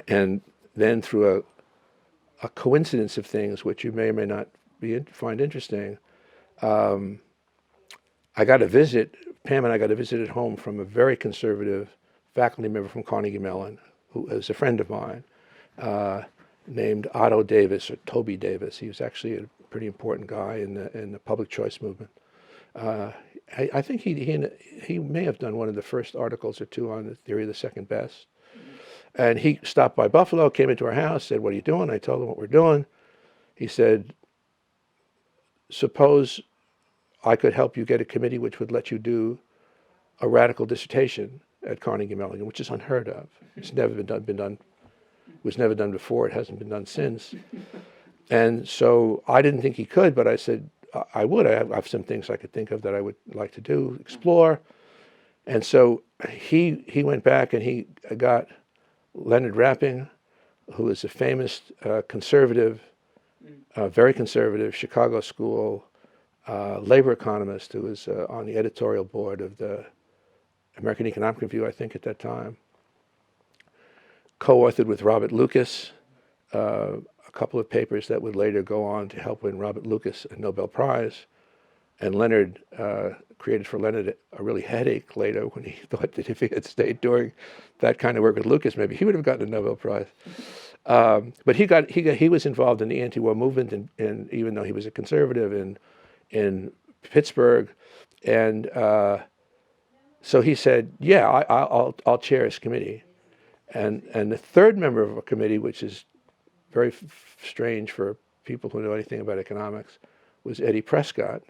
And then through a coincidence of things, which you may or may not find interesting, I got a visit, Pam and I got a visit at home from a very conservative faculty member from Carnegie Mellon, who is a friend of mine, named Otto Davis, or Toby Davis. He was actually a pretty important guy in the public choice movement. I think he may have done one of the first articles or two on the theory of the second best. And he stopped by Buffalo, came into our house, said, "What are you doing?" I told him what we're doing. He said, "Suppose I could help you get a committee which would let you do a radical dissertation at Carnegie Mellon," which is unheard of. It's never been done, was never done before. It hasn't been done since. And so I didn't think he could, but I said, I would. I have some things I could think of that I would like to do, explore. And so he went back and he got Leonard Rapping, who is a famous conservative, very conservative, Chicago school labor economist who was on the editorial board of the American Economic Review, I think, at that time. Co-authored with Robert Lucas a couple of papers that would later go on to help win Robert Lucas a Nobel Prize. And Leonard created for Leonard a really headache later when he thought that if he had stayed doing that kind of work with Lucas, maybe he would have gotten a Nobel Prize. But he was involved in the anti-war movement, and even though he was a conservative in Pittsburgh, and so he said, "Yeah, I'll chair his committee." And the third member of a committee, which is very strange for people who know anything about economics, was Eddie Prescott.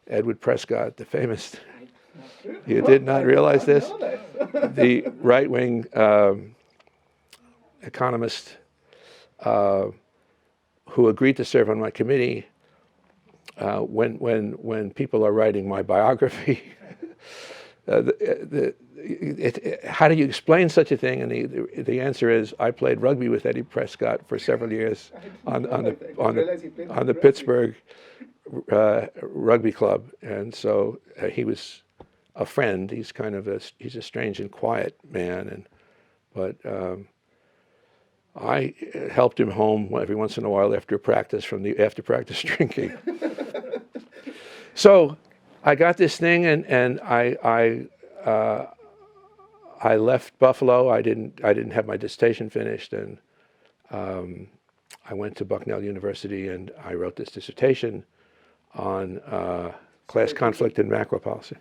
Edward Prescott, the famous, you did not realize this? The right-wing economist who agreed to serve on my committee. When people are writing my biography, how do you explain such a thing? And the answer is, I played rugby with Eddie Prescott for several years on the Pittsburgh rugby club, and so he was a friend. He's kind of he's a strange and quiet man, but I helped him home every once in a while after practice from the after practice drinking. So I got this thing, and I left Buffalo. I didn't have my dissertation finished, and I went to Bucknell University, and I wrote this dissertation on class conflict and macro policy.